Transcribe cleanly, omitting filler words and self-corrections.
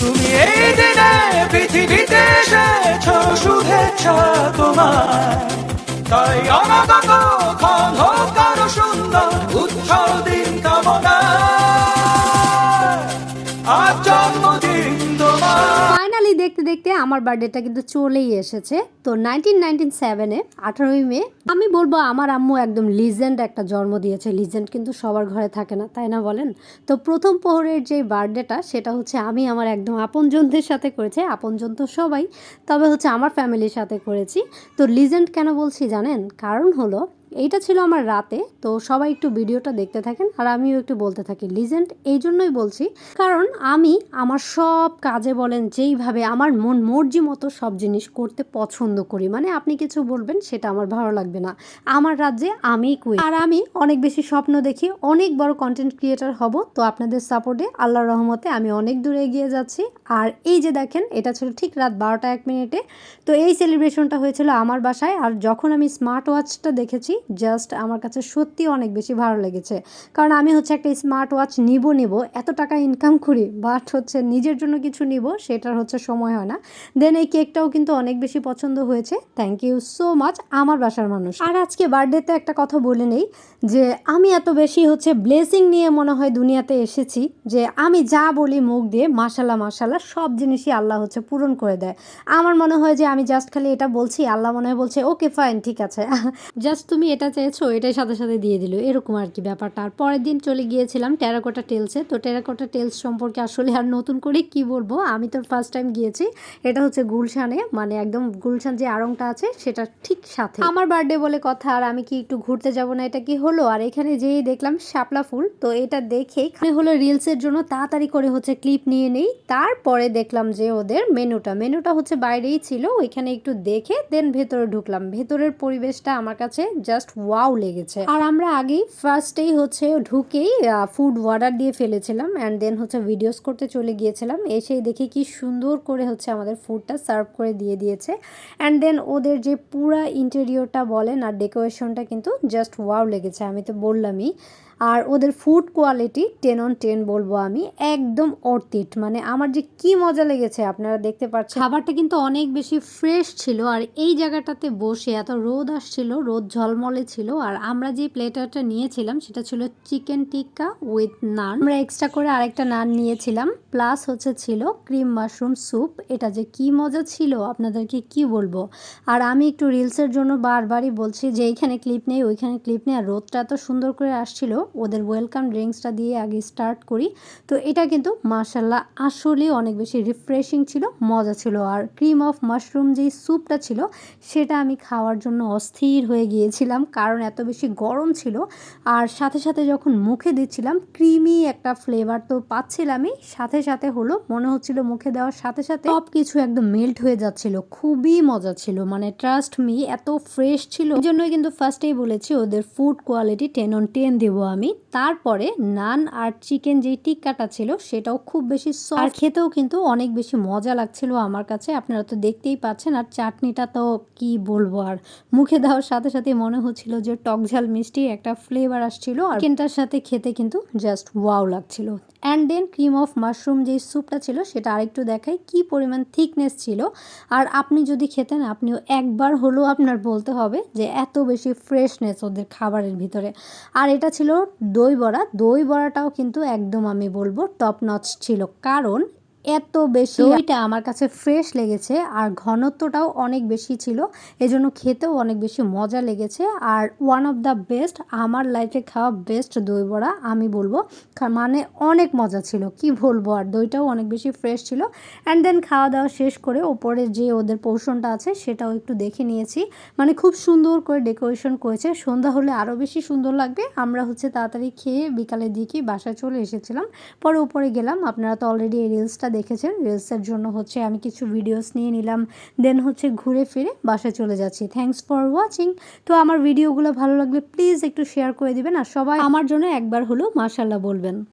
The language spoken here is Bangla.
তুমি এই দিনে পৃথিবীতে এসেছো শুভেচ্ছা তোমায়, তাই অনাগত ক্ষণ হোক আরো সুন্দর উজ্জ্বল দিন কামনা, আজ জন্মদিন তোমার। ফাইনালি দেখতে দেখতে আমার বার্থডেটা কিন্তু চলেই এসেছে। তো 1997-এ 18ই মে আমি বলবো আমার আম্মু একদম লিজেন্ড একটা জন্ম দিয়েছে। লিজেন্ড কিন্তু সবার ঘরে থাকে না, তাই না বলেন? তো প্রথম প্রহরের যে বার্থডেটা সেটা হচ্ছে আমি আমার একদম আপনজনদের সাথে করেছি। আপনজন তো সবাই, তবে হচ্ছে আমার ফ্যামিলির সাথে করেছি। তো লিজেন্ড কেন বলছি জানেন? কারণ হলো এইটা ছিল আমার রাতে। তো সবাই একটু ভিডিওটা দেখতে থাকেন আর আমিও একটু বলতে থাকি। লিজেন্ড এই জন্যই বলছি কারণ আমি আমার সব কাজে বলেন যেইভাবে আমার মন মর্জি মতো সব জিনিস করতে পছন্দ করি। মানে আপনি কিছু বলবেন সেটা আমার ভালো লাগবে না, আমার রাজ্যে আমিই কুইন। আর আমি অনেক বেশি স্বপ্ন দেখি অনেক বড় কন্টেন্ট ক্রিয়েটর হব। তো আপনাদের সাপোর্টে আল্লাহর রহমতে আমি অনেক দূরে এগিয়ে যাচ্ছি। আর এই যে দেখেন, এটা ছিল ঠিক রাত 12টা 1 মিনিটে। তো এই সেলিব্রেশনটা হয়েছিল আমার বাসায়। আর যখন আমি স্মার্ট ওয়াচটা দেখেছি, জাস্ট আমার কাছে সত্যি অনেক বেশি ভালো লেগেছে। কারণ আমি হচ্ছে একটা স্মার্ট ওয়াচ নিব এত টাকা ইনকাম করি, বাট হচ্ছে নিজের জন্য কিছু নিব সেটার হচ্ছে সময় হয় না। দেন এই কেকটাও কিন্তু অনেক বেশি পছন্দ হয়েছে। থ্যাংক ইউ সো মাচ আমার বাসার মানুষ। আর আজকে বার্থডেতে একটা কথা বলে নেই যে আমি এত বেশি হচ্ছে ব্লেসিং নিয়ে মনে হয় দুনিয়াতে এসেছি যে আমি যা বলি মুখ দিয়ে মাশাল্লাহ মাশাল্লাহ সব জিনিসই আল্লাহ হচ্ছে পূরণ করে দেয়। আমার মনে হয় যে আমি জাস্ট খালি এটা বলছি, আল্লাহ মনে হয় বলছে ওকে ফাইন ঠিক আছে, জাস্ট তুমি এটা চেয়েছো, এটাই সাথে সাথে দিয়ে দিল, এরকম আর কি ব্যাপারটা। আর পরের দিন চলে গিয়েছিলাম টেরাকোটা টেলসে। তো টেরাকোটা টেলস সম্পর্কে আসলে আর নতুন করে কি বলবো, আমি তো ফার্স্ট টাইম গিয়েছি। এটা হচ্ছে গুলশানে, মানে একদম গুলশান যে আড়ংটা আছে সেটা ঠিক সাথে। আমার বার্থডে বলে কথা, আর আমি কি একটু ঘুরতে যাব না, এটা কি হলো? আর এখানে যেই দেখলাম শাপলা ফুল, তো এটা দেখেই হলো রিলসের জন্য তাড়াতাড়ি করে হচ্ছে ক্লিপ নিয়ে নেই। তারপরে দেখলাম যে ওদের মেনুটা হচ্ছে বাইরেই ছিল, ওইখানে একটু দেখে দেন ভেতরে ঢুকলাম। ভেতরের পরিবেশটা আমার কাছে জাস্ট ওয়াও লেগেছে। আর আমরা আগেই ফার্স্টেই হচ্ছে ঢুকেই ফুড অর্ডার দিয়ে ফেলেছিলাম অ্যান্ড দেন হচ্ছে ভিডিওস করতে চলে গিয়েছিলাম। এসেই দেখি কি সুন্দর করে হচ্ছে আমাদের ফুডটা সার্ভ করে দিয়ে দিয়েছে। অ্যান্ড দেন ওদের যে পুরা ইন্টেরিয়রটা বলেন আর ডেকোরেশনটা কিন্তু জাস্ট ওয়াও লেগেছে, আমি তো বললামই। আর ওদের ফুড কোয়ালিটি 10 on 10 বলবো আমি, একদম অর্থিট। মানে আমার যে কি মজা লেগেছে আপনারা দেখতে পাচ্ছেন। খাবারটা কিন্তু অনেক বেশি ফ্রেশ ছিল। আর এই জায়গাটাতে বসে এত রোদ আসছিল, রোদ ঝলমলে ছিল। আর আমরা যে প্লেটারটা নিয়েছিলাম সেটা ছিল চিকেন টিক্কা উইথ নান। আমরা এক্সট্রা করে আরেকটা নান নিয়েছিলাম, প্লাস হচ্ছে ছিল ক্রিম মাশরুম স্যুপ। এটা যে কি মজা ছিল আপনাদেরকে কি বলবো। আর আমি একটু রিলসের জন্য বারবারই বলছি যে এইখানে ক্লিপ নেই ওইখানে ক্লিপ নেই। আর রোদটা এত সুন্দর করে আসছিল, ওদের ওয়েলকাম ড্রিঙ্কসটা দিয়ে আগে স্টার্ট করি। তো এটা কিন্তু মাশাল্লাহ আসলেই অনেক বেশি রিফ্রেশিং ছিল, মজা ছিল। আর ক্রিম অফ মাশরুম যেই স্যুপটা ছিল সেটা আমি খাওয়ার জন্য অস্থির হয়ে গিয়েছিলাম, কারণ এত বেশি গরম ছিল। আর সাথে সাথে যখন মুখে দিচ্ছিলাম ক্রিমি একটা ফ্লেভার তো পাচ্ছিলামই, সাথে সাথে হলো মনে হচ্ছিল মুখে দেওয়ার সাথে সাথে সব কিছু একদম মেল্ট হয়ে যাচ্ছিল। খুবই মজা ছিল, মানে ট্রাস্ট মি এত ফ্রেশ ছিল। এই জন্যই কিন্তু ফার্স্টেই বলেছি ওদের ফুড কোয়ালিটি 10 on 10 দেবো আমি। তারপরে নান আর চিকেন যেই টিক্কাটা ছিল সেটাও খুব বেশি সফট, আর খেতেও কিন্তু অনেক বেশি মজা লাগছিল আমার কাছে, আপনারা তো দেখতেই পাচ্ছেন। আর চাটনিটা তো কি বলবো, আর মুখে দেওয়ার সাথে সাথে মনে হচ্ছিল যে টক ঝাল মিষ্টি একটা ফ্লেভার আসছিল। আর চিকেনটার সাথে খেতে কিন্তু জাস্ট ওয়াও লাগছিল। And then cream of mushroom যে স্যুপটা ছিল সেটা আরেকটু দেখাই কি পরিমাণ থিকনেস ছিল। আর আপনি যদি খেতেন আপনিও একবার হলেও আপনার বলতে হবে যে এত বেশি ফ্রেশনেস ওদের খাবারের ভিতরে। আর এটা ছিল দই বড়া। দই বড়াটাও কিন্তু একদম আমি বলবো টপ নচ ছিল, কারণ এত বেশি দইটা আমার কাছে ফ্রেশ লেগেছে আর ঘনত্বটাও অনেক বেশি ছিল, এজন্য খেতেও অনেক বেশি মজা লেগেছে। আর ওয়ান অফ দ্য বেস্ট, আমার লাইফে খাওয়া বেস্ট দই বড়া আমি বলবো, মানে অনেক মজা ছিল কি বলবো। আর দইটাও অনেক বেশি ফ্রেশ ছিল। অ্যান্ড দেন খাওয়া দাওয়া শেষ করে ওপরে যে ওদের পোর্শনটা আছে সেটাও একটু দেখে নিয়েছি, মানে খুব সুন্দর করে ডেকোরেশন করেছে। সন্ধ্যা হলে আরও বেশি সুন্দর লাগবে। আমরা হচ্ছে তাড়াতাড়ি খেয়ে বিকালের দিকে বাসায় চলে এসেছিলাম। পরে উপরে গেলাম, আপনারা তো অলরেডি এই রিলসটা দেখেছেন। রিলসের জন্য হচ্ছে আমি কিছু ভিডিওস নিয়ে নিলাম, দেন হচ্ছে ঘুরে ফিরে বাসায় চলে যাচ্ছি। Thanks for watching. তো আমার ভিডিওগুলো ভালো লাগলে প্লিজ একটু শেয়ার করে দিবেন, আর সবাই আমার জন্য একবার হলেও মাশাল্লাহ বলবেন।